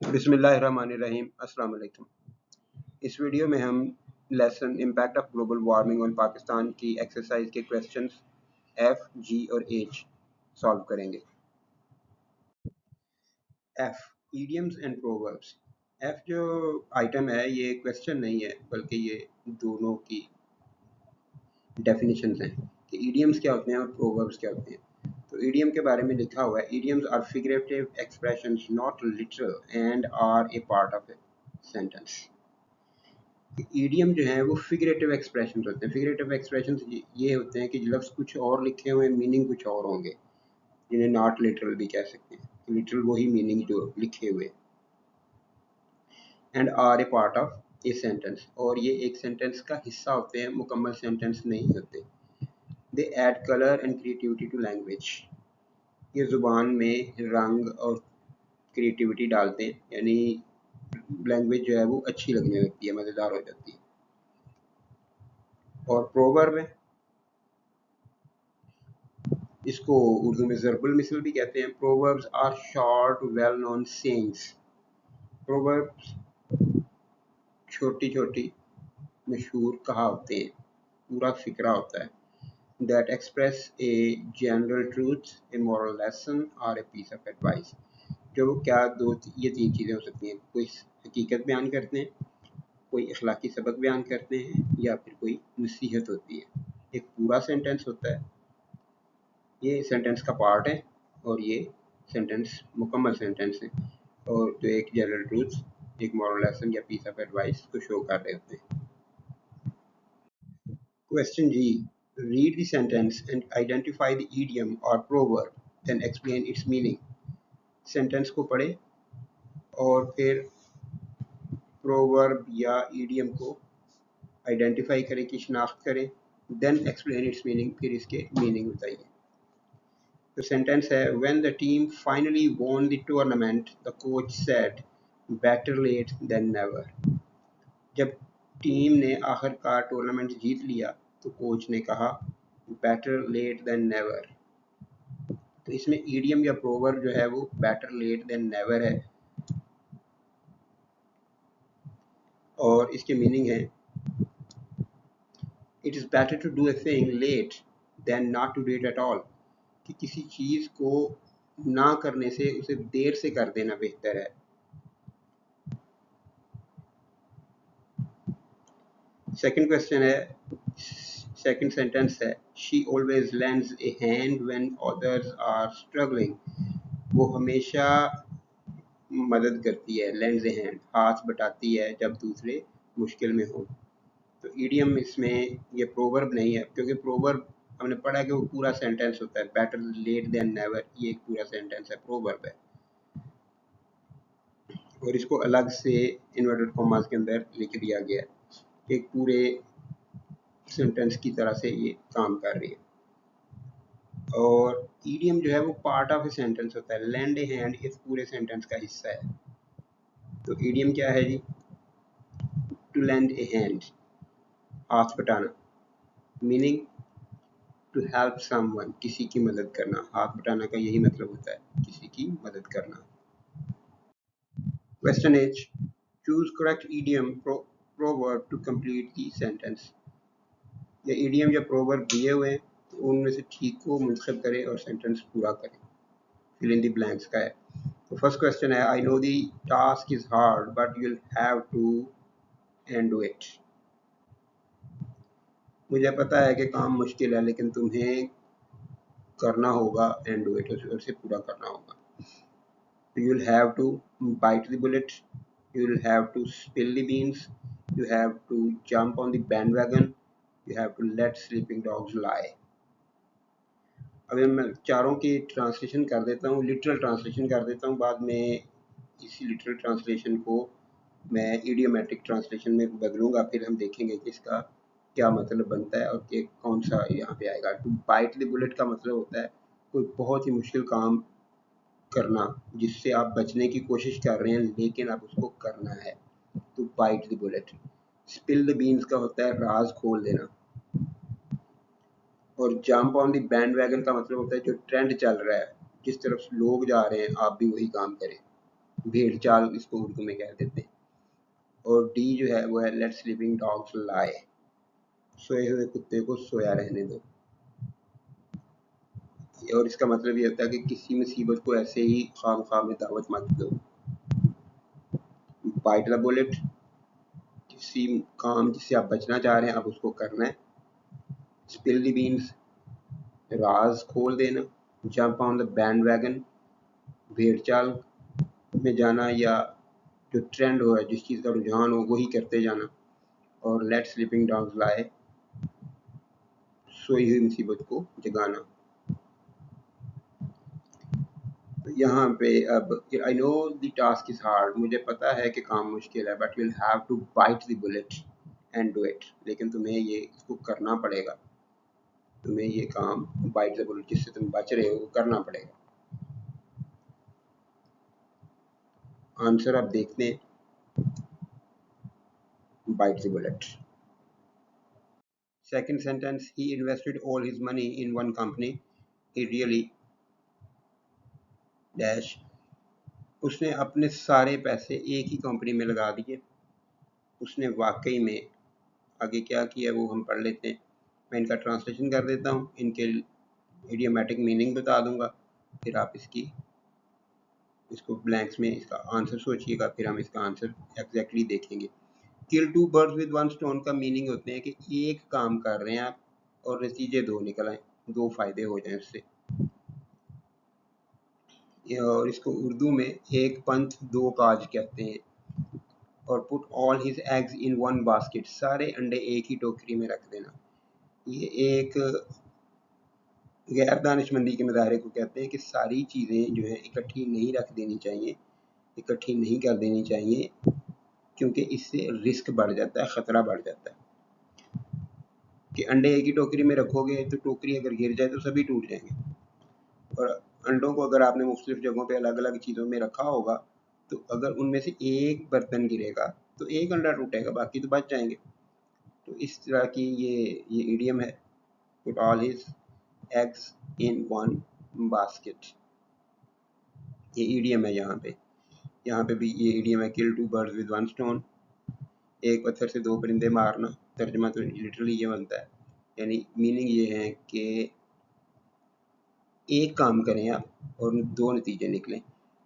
बिस्मिल्लाहिर्रहमानिर्रहीम। अस्सलाम वालेकुम। इस वीडियो में हम lesson impact of global warming on Pakistan की एक्सरसाइज के क्वेश्चंस एफ, जी और एच सॉल्व करेंगे। F, idioms and proverbs. F जो आइटम है ये क्वेश्चन नहीं है बल्कि ये दोनों की डेफिनेशंस हैं कि इडियम्स क्या होते हैं और प्रोवर्ब्स क्या होते हैं। तो ईडियम के बारे में लिखा हुआ है, idioms are figurative expressions not literal and are a part of a sentence. Idiom जो है वो फिगरेटिव एक्सप्रेशंस होते हैं। फिगरेटिव एक्सप्रेशंस ये होते हैं कि लफ्ज़ कुछ और लिखे हुए हैं, मीनिंग कुछ और होंगे, जिन्हें नॉट लिटरल भी कह सकते हैं। लिटरल वही मीनिंग जो लिखे हुए, and are a part of a sentence, और ये एक सेंटेंस का हिस्सा होते हैं, मुकम्मल सेंटेंस नहीं होते। They add colour and creativity to language, ये ज़ुबान में रंग और क्रिएटिविटी डालते हैं, यानी लैंग्वेज जो है वो अच्छी लगने लगती है, मज़ेदार हो जाती है। और प्रोवर्ब है, इसको उर्दू में ज़रबुल मिसल भी कहते हैं। Proverbs are short well known sayings. Proverbs छोटी छोटी मशहूर कहावतें हैं, पूरा फिक्रा होता है। That express a general truth, a moral lesson और ए पीस ऑफ एडवाइस। जो क्या ये तीन चीज़ें हो सकती हैं, कोई हकीकत बयान करते हैं, कोई अखलाकी सबक बयान करते हैं, या फिर कोई नसीहत होती है। एक पूरा सेंटेंस होता है, ये सेंटेंस का पार्ट है, और ये सेंटेंस मुकम्मल सेंटेंस है, और जो एक जनरल ट्रूथ, एक मॉरल लेसन या पीस ऑफ एडवाइस को शो कर रहे होते हैं। Question G, read the sentence and identify the idiom और proverb, then explain its meaning. Sentence को पढ़े और फिर प्रोवर्ब या ईडियम को आइडेंटिफाई करें, की शनाख्त करें, देन एक्सप्लेन इट्स मीनिंग, फिर इसके मीनिंग बताइए। The sentence है, when the team finally won the tournament, the coach said, better late than never. जब टीम ने आखिरकार टूर्नामेंट जीत लिया तो कोच ने कहा better late than never। तो इसमें ईडियम या प्रोवर्ब जो है वो better late than never है, और इसके मीनिंग है it is better to do a thing late than not to do it at all। कि किसी चीज़ को ना करने से उसे देर से कर देना बेहतर है। सेकंड क्वेश्चन है, सेकंड सेंटेंस है, she always lends a hand when others are struggling. वो हमेशा मदद करती है, लेंड्स ए हैंड, हाथ बटाती है जब दूसरे मुश्किल में हो। तो ईडियम इसमें ये प्रोवर्ब नहीं है, क्योंकि प्रोवर्ब हमने पढ़ा कि वो पूरा सेंटेंस होता है, बेटर लेट देन नेवर, ये एक पूरा सेंटेंस है, प्रोवर्ब है, और इसको अलग से इन्वर्टेड कॉमास के अंदर लिख दिया गया है, एक पूरे सेंटेंस की तरह से ये काम कर रही है। और ईडियम जो है वो पार्ट ऑफ ए सेंटेंस होता है, लैंड ए हैंड इस पूरे सेंटेंस का हिस्सा है। तो ईडियम क्या है जी, टू लैंड ए हैंड, हाथ बटाना, मीनिंग टू हेल्प समवन, किसी की मदद करना। हाथ बटाना का यही मतलब होता है, किसी की मदद करना। Question H, choose correct idiom proverb to complete the sentence. ये ईडियम या प्रोवर्ब दिए हुए हैं, तो उनमें से ठीक को मुंतखब करें और सेंटेंस पूरा करें, फिल इन द ब्लैंक्स का है। तो फर्स्ट क्वेश्चन है, I know the task is hard but you will have to and do it. मुझे पता है कि काम मुश्किल है लेकिन तुम्हें करना होगा, एंड डू इट, उसे पूरा करना होगा। You will have to bite the bullet, you will have to spill the beans, you have to jump on the bandwagon, you have to let sleeping dogs lie। अभी मैं चारों की translation कर देता हूँ, लिटरल ट्रांसलेशन कर देता हूँ, बाद में इसी लिटरल ट्रांसलेशन को मैं इडियोमेटिक ट्रांसलेशन में बदलूँगा, फिर हम देखेंगे कि इसका क्या मतलब बनता है और कि कौन सा यहाँ पे आएगा। टू बाइट द बुलेट का मतलब होता है कोई बहुत ही मुश्किल काम करना जिससे आप बचने की कोशिश कर रहे हैं लेकिन आप उसको करना है, to bite the bullet. Spill the beans का होता है राज खोल देना, और jump on the bandwagon का मतलब होता है जो ट्रेंड चल रहा है, जिस तरफ लोग जा रहे हैं आप भी वही काम करें। भेड़ चाल इसको उर्दू में कह देते हैं। और डी जो है वो है लेट स्लीपिंग डॉग्स लाई, सोए हुए कुत्ते को सोया रहने दो। और इसका मतलब ये होता है कि किसी मुसीबत को ऐसे ही खामखा में दावत मत दो। बाइट द बुलेट, किसी काम जिससे आप बचना चाह रहे हैं आप उसको करना है। स्पिल द बीन्स, राज खोल देना। Jump on the band wagon, भेड़ चाल में जाना या जो ट्रेंड हो है, जिस चीज़ का रुझान हो वही करते जाना। और लेट स्लीपिंग डॉग्स लाई, सोई हुई मुसीबत को जगाना। यहाँ पे अब I know the task is hard, मुझे पता है कि काम मुश्किल है, but you will have to bite the bullet and do it. लेकिन तुम्हें ये इसको करना पड़ेगा, तुम्हें ये काम बाइट द बुलेट जिससे तुम बच रहे हो वो करना पड़ेगा। आंसर आप देखते हैं, bite the bullet. Second sentence, he invested all his money in one company, he really dash, उसने अपने सारे पैसे एक ही कंपनी में लगा दिए। उसने वाकई में आगे क्या किया वो हम पढ़ लेते हैं। मैं इनका ट्रांसलेशन कर देता हूँ, इनके इडियोमेटिक मीनिंग बता दूंगा, फिर आप इसको ब्लैंक्स में इसका आंसर सोचिएगा, फिर हम इसका आंसर एग्जैक्टली देखेंगे। Kill two birds with one stone का मीनिंग होते हैं कि एक काम कर रहे हैं आप और नतीजे दो निकल आए, दो फायदे हो जाए उससे। और इसको उर्दू में एक पंथ दो काज कहते हैं। और put all his eggs in one basket, सारे अंडे एक ही टोकरी में रख देना। ये एक गैर दानिशमंदी के मुजाहरे को कहते हैं कि सारी चीज़ें जो है इकट्ठी नहीं रख देनी चाहिए, इकट्ठी नहीं कर देनी चाहिए, क्योंकि इससे रिस्क बढ़ जाता है, ख़तरा बढ़ जाता है। कि अंडे एक ही टोकरी में रखोगे तो टोकरी अगर गिर जाए तो सभी टूट जाएंगे, और अंडों को अगर आपने मुख्तलिफ जगहों पे अलग अलग चीज़ों में रखा होगा तो अगर उनमें से एक बर्तन गिरेगा तो एक अंडा टूटेगा, बाकी तो बच जाएंगे। तो इस तरह की ये इडियम है, put all his eggs in one basket, ये ईडियम है। यहाँ पे भी ये ईडियम है, kill two birds with one stone, एक पत्थर से दो परिंदे मारना। तर्जमा तो लिटरली ये बनता है, यानी मीनिंग ये है कि एक काम करें आप और दो नतीजे निकलें।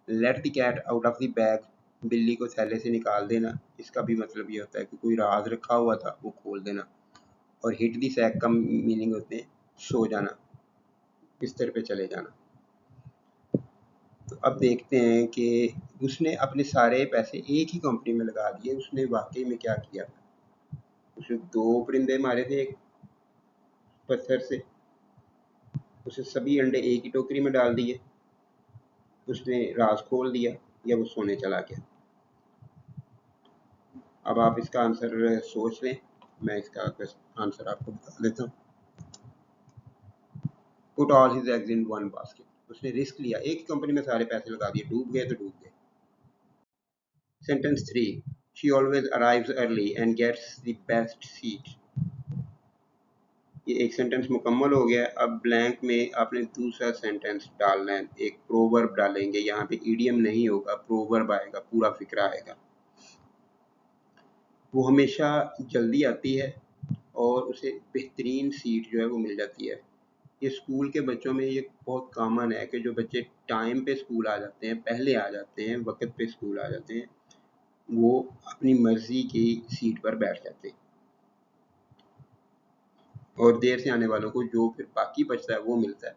Let the cat out of the bag, बिल्ली को थैले से निकाल देना, इसका भी मतलब ये होता है कि कोई राज रखा हुआ था वो खोल देना। और हिट द सैक का मीनिंग होते हैं सो जाना, बिस्तर पे चले जाना। तो अब देखते हैं कि उसने अपने सारे पैसे एक ही कंपनी में लगा दिए, उसने वाकई में क्या किया। उसने दो परिंदे मारे थे एक पत्थर से, उसने सभी अंडे एक ही टोकरी में डाल दिए, उसने राज खोल दिया, या वो सोने चला गया। अब आप इसका आंसर सोच लें, मैं इसका आंसर आपको बता देता हूँ। Put all his eggs in one basket, उसने रिस्क लिया, एक ही कंपनी में सारे पैसे लगा दिए, डूब गए तो डूब गए। Sentence 3, she always arrives early and gets the best seat. ये एक सेंटेंस मुकम्मल हो गया। अब ब्लैंक में आपने दूसरा सेंटेंस डालना है, एक प्रोवर्ब डालेंगे। यहाँ पे ईडियम नहीं होगा, प्रोवर्ब आएगा, पूरा फिक्रा आएगा। वो हमेशा जल्दी आती है और उसे बेहतरीन सीट जो है वो मिल जाती है। ये स्कूल के बच्चों में ये बहुत कॉमन है कि जो बच्चे टाइम पे स्कूल आ जाते हैं, पहले आ जाते हैं, वक्त पे स्कूल आ जाते हैं, वो अपनी मर्जी की सीट पर बैठ जाते हैं। और देर से आने वालों को जो फिर बाकी बचता है वो मिलता है।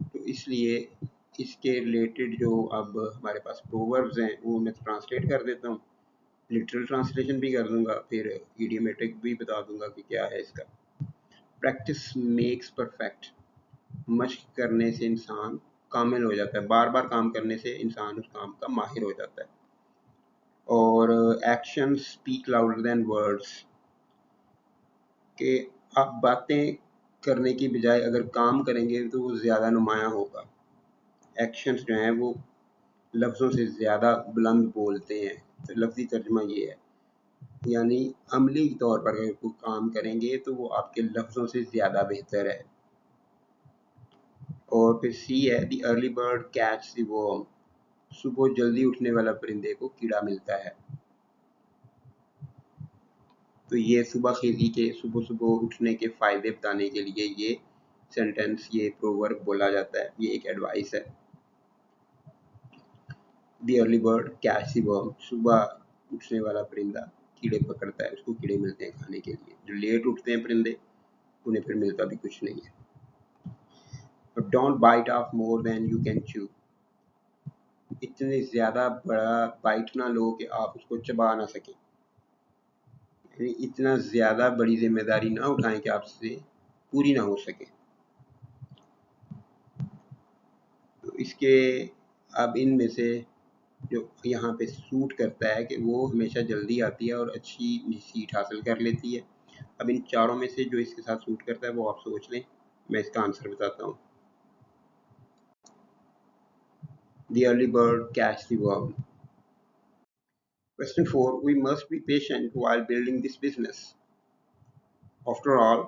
तो इसलिए इसके रिलेटेड जो अब हमारे पास प्रोवर्ब्स हैं वो मैं ट्रांसलेट कर देता हूँ, लिटरल ट्रांसलेशन भी कर दूंगा, फिर इडियोमेटिक भी बता दूंगा कि क्या है इसका। प्रैक्टिस मेक्स परफेक्ट, मशक करने से इंसान कामिल हो जाता है, बार बार काम करने से इंसान उस काम का माहिर हो जाता है। और action speak louder than words, कि आप बातें करने की बजाय अगर काम करेंगे तो वो ज़्यादा नुमायाँ होगा। एक्शंस जो हैं वो लफ्ज़ों से ज़्यादा बुलंद बोलते हैं, तो लफ्ज़ी तर्जुमा ये है, यानी अमली तौर पर अगर कोई काम करेंगे तो वो आपके लफ्ज़ों से ज़्यादा बेहतर है। और फिर सी है, the early bird catch the worm, सुबह जल्दी उठने वाला परिंदे को कीड़ा मिलता है। तो ये सुबह सुबह उठने के फायदे बताने के लिए ये सेंटेंस, ये प्रोवर्ब बोला जाता है। ये एक एडवाइस है। The early bird catch the worm, सुबह उठने वाला परिंदा कीड़े पकड़ता है, उसको कीड़े मिलते हैं खाने के लिए। जो लेट उठते हैं परिंदे, उन्हें फिर मिलता भी कुछ नहीं है। Don't bite off more than you can chew, इतने ज्यादा बड़ा बाइट ना लो कि आप उसको चबा ना सकें, यानी इतना ज्यादा बड़ी जिम्मेदारी ना उठाएं कि आपसे पूरी ना हो सके। तो इसके अब इनमें से जो यहाँ पे सूट करता है कि वो हमेशा जल्दी आती है और अच्छी सीट हासिल कर लेती है। अब इन चारों में से जो इसके साथ सूट करता है वो आप सोच लें, मैं इसका आंसर बताता हूँ। The early bird catch the worm. Question 4. We must be patient while building this business. After all,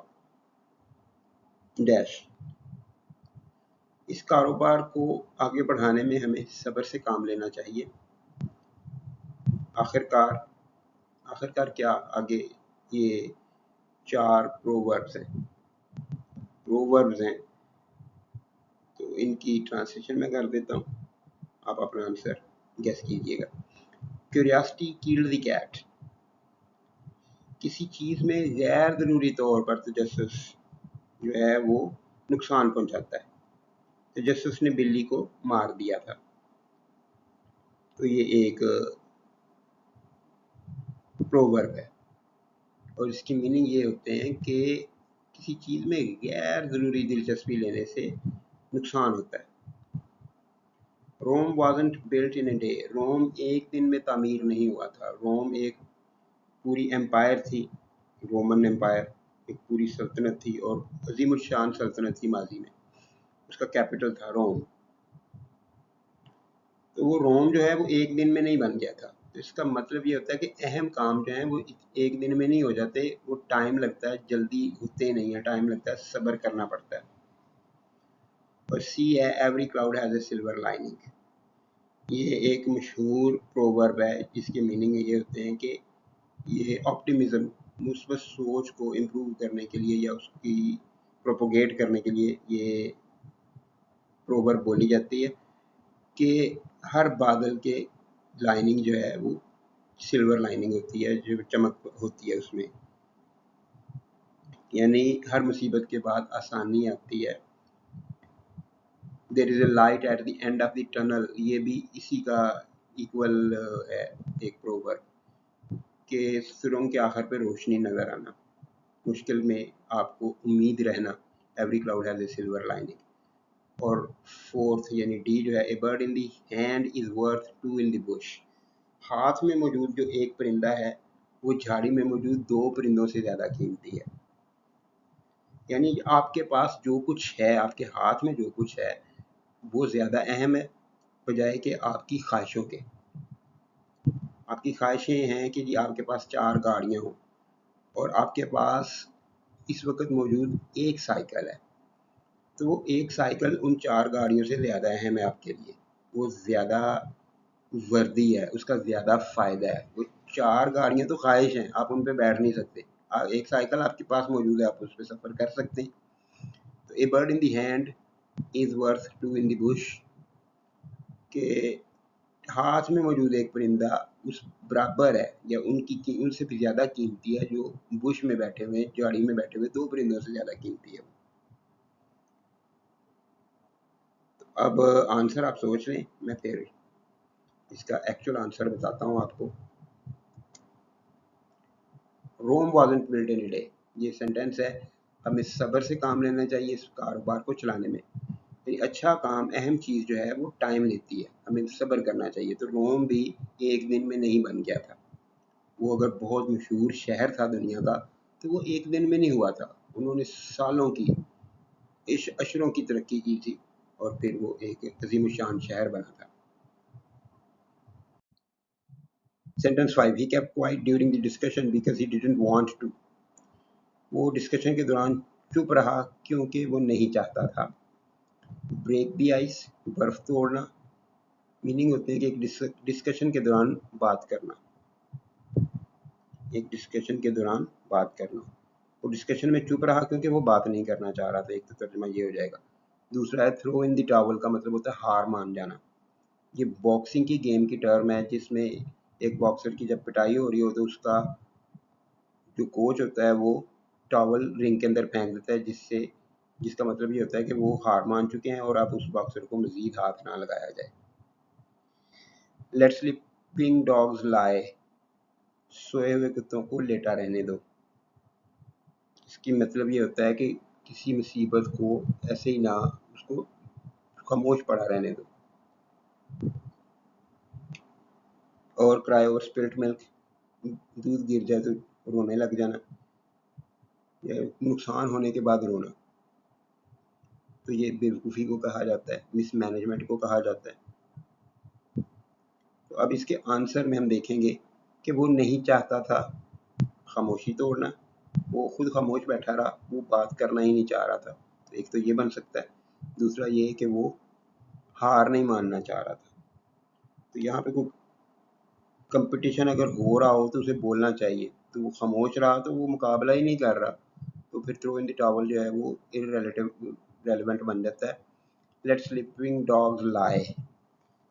dash. इस कारोबार को आगे बढ़ाने में हमें सब्र से काम लेना चाहिए। आखिरकार, आखिरकार क्या, आगे ये 4 प्रोवर्ब्स हैं, तो इनकी ट्रांसलेशन मैं कर देता हूँ, आप अपना आंसर गेस कीजिएगा। क्यूरियोसिटी किल्ड द कैट, किसी चीज में गैर जरूरी तौर पर तजस्सुस जो है वो नुकसान पहुंचाता है। तजस्सुस ने बिल्ली को मार दिया था। तो ये एक प्रोवर्ब है और इसकी मीनिंग ये होते हैं कि किसी चीज में गैर जरूरी दिलचस्पी लेने से नुकसान होता है। Rome wasn't built in a day, Rome एक दिन में तामीर नहीं हुआ था। रोम एक पूरी एम्पायर थी, रोमन एम्पायर एक पूरी सल्तनत थी और अजीम शान सल्तनत थी माजी में। उसका कैपिटल था रोम। तो वो रोम जो है वो एक दिन में नहीं बन गया था। तो इसका मतलब ये होता है कि अहम काम जो है वो एक दिन में नहीं हो जाते, वो टाइम लगता है, जल्दी होते नहीं है, टाइम लगता है, सब्र करना पड़ता है। और सी है every cloud has a silver lining, ये एक मशहूर प्रोवर्ब है जिसके मीनिंग ये होते हैं कि ये ऑप्टिमिज्म, मुस्बत सोच को इम्प्रूव करने के लिए या उसकी प्रोपोगेट करने के लिए ये प्रोवर्ब बोली जाती है कि हर बादल के लाइनिंग जो है वो सिल्वर लाइनिंग होती है, जो चमक होती है उसमें, यानी हर मुसीबत के बाद आसानी आती है। There is a light at the end of the tunnel, ये भी इसी का इक्वल है एक प्रोवर्ब के सुरंग के आखिर पे रोशनी नजर आना, मुश्किल में आपको उम्मीद रहना। Every cloud has a silver lining. और फोर्थ यानी डी जो है, a bird in the hand is worth 2 in the bush, हाथ में मौजूद जो एक परिंदा है वो झाड़ी में मौजूद 2 परिंदों से ज़्यादा कीमती है। यानी आपके पास जो कुछ है, आपके हाथ में जो कुछ है वो ज़्यादा अहम है बजाय कि आपकी ख्वाहिशों के। आपकी ख्वाहिशें हैं कि जी आपके पास 4 गाड़ियाँ हों और आपके पास इस वक्त मौजूद एक साइकिल है, तो वो एक साइकिल उन 4 गाड़ियों से ज़्यादा अहम है आपके लिए, वो ज़्यादा वर्दी है, उसका ज़्यादा फ़ायदा है। वो 4 गाड़ियाँ तो ख्वाहिश हैं, आप उन पे बैठ नहीं सकते। एक साइकिल आपके पास मौजूद है, आप उस पे सफ़र कर सकते हैं। तो a bird in the hand is worth 2 in the bush, के हाथ में मौजूद एक परिंदा उस बराबर है या उनसे भी ज़्यादा कीमती है जो बुश में बैठे हुए, झाड़ी में बैठे हुए 2 परिंदों से ज़्यादा कीमती है। तो अब आंसर आप सोच लें, मैं फिर इसका एक्चुअल आंसर बताता हूँ आपको। Rome wasn't built in a day, ये सेंटेंस है, हमें सब्र से काम लेना चाहिए इस कारोबार को चलाने में। तो अच्छा काम, अहम चीज़ जो है वो टाइम लेती है, हमें सब्र करना चाहिए। तो रोम भी एक दिन में नहीं बन गया था। वो अगर बहुत मशहूर शहर था दुनिया का तो वो एक दिन में नहीं हुआ था, उन्होंने सालों की, अशरों की तरक्की की थी और फिर वो एक अजीम शान शहर बना था। Sentence 5, he kept quiet during the discussion because he didn't want to, वो डिस्कशन के दौरान चुप रहा क्योंकि वो नहीं चाहता था। ब्रेक दी आइस, बर्फ तोड़ना, मीनिंग होते हैं कि एक डिस्कशन के दौरान बात करना, एक डिस्कशन के दौरान बात करना। वो डिस्कशन में चुप रहा क्योंकि वो बात नहीं करना चाह रहा था, एक तो तर्जुमा ये हो जाएगा। दूसरा है थ्रो इन द टॉवल का मतलब होता है हार मान जाना। ये बॉक्सिंग की गेम की टर्म है जिसमें एक बॉक्सर की जब पिटाई हो रही हो तो उसका जो कोच होता है वो टॉवल रिंग के अंदर फेंक देता है, जिसका मतलब ये होता है कि वो हार मान चुके हैं और अब उस बॉक्सर को मजीद हाथ ना लगाया जाए। लेट स्लीपिंग डॉग्स लाई, सोए हुए कुत्तों को लेटा रहने दो। इसकी मतलब ये होता है कि किसी मुसीबत को ऐसे ही ना उसको खामोश पड़ा रहने दो। और क्राई ओवर स्पिल्ट मिल्क, दूध गिर जाए तो रोने लग जाना, या नुकसान होने के बाद रोना, तो ये बेवकूफ़ी को कहा जाता है, मिसमैनेजमेंट को कहा जाता है। तो अब इसके आंसर में हम देखेंगे कि वो नहीं चाहता था खामोशी तोड़ना, वो खुद खामोश बैठा रहा, वो बात करना ही नहीं चाह रहा था। तो एक तो ये बन सकता है। दूसरा ये कि वो हार नहीं मानना चाह रहा था। तो यहाँ पे कोई कंपटीशन अगर हो रहा हो तो उसे बोलना चाहिए, तो वो खामोश रहा तो वो मुकाबला ही नहीं कर रहा, तो फिर थ्रो इन द टॉवल जो है वो रेलिवेंट बन जाता है। लेट स्लीपिंग डॉग्स लाई,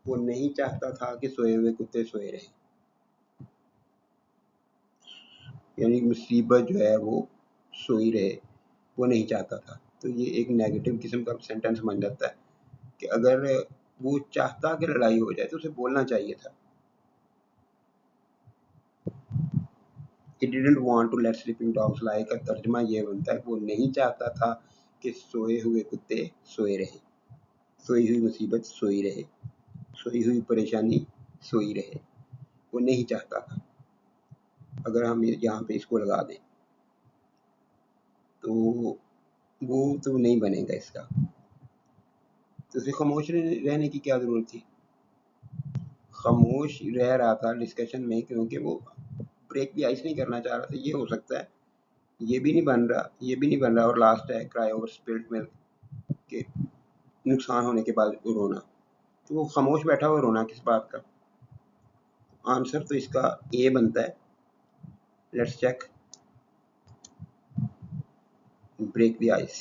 वो नहीं चाहता था कि सोए हुए कुत्ते सोए रहे, यानी मुसीबत जो है वो सोई रहे, वो नहीं चाहता था। तो ये एक नेगेटिव किस्म का सेंटेंस बन जाता है कि अगर वो चाहता कि लड़ाई हो जाए तो उसे बोलना चाहिए था। He didn't want to let sleeping dogs lie का तर्जमा ये बनता है वो नहीं चाहता था कि सोए हुए कुत्ते सोए रहे, सोई हुई मुसीबत सोई रहे, सोई हुई परेशानी सोई रहे, वो नहीं चाहता था। अगर हम यहाँ पे इसको लगा दें तो वो तो नहीं बनेगा इसका, तो उसे खामोश रहने की क्या ज़रूरत थी। खामोश रह रहा था डिस्कशन में क्योंकि वो ब्रेक भी आइस नहीं करना चाह रहा था। ये हो सकता है, ये भी नहीं बन रहा, ये भी नहीं बन रहा। और लास्ट है क्राई ओवर स्पिल्ट मिल्क के नुकसान होने के बाद रोना, तो वो खामोश बैठा हुआ रोना किस बात का। आंसर तो इसका ए बनता है। Let's check, break the ice.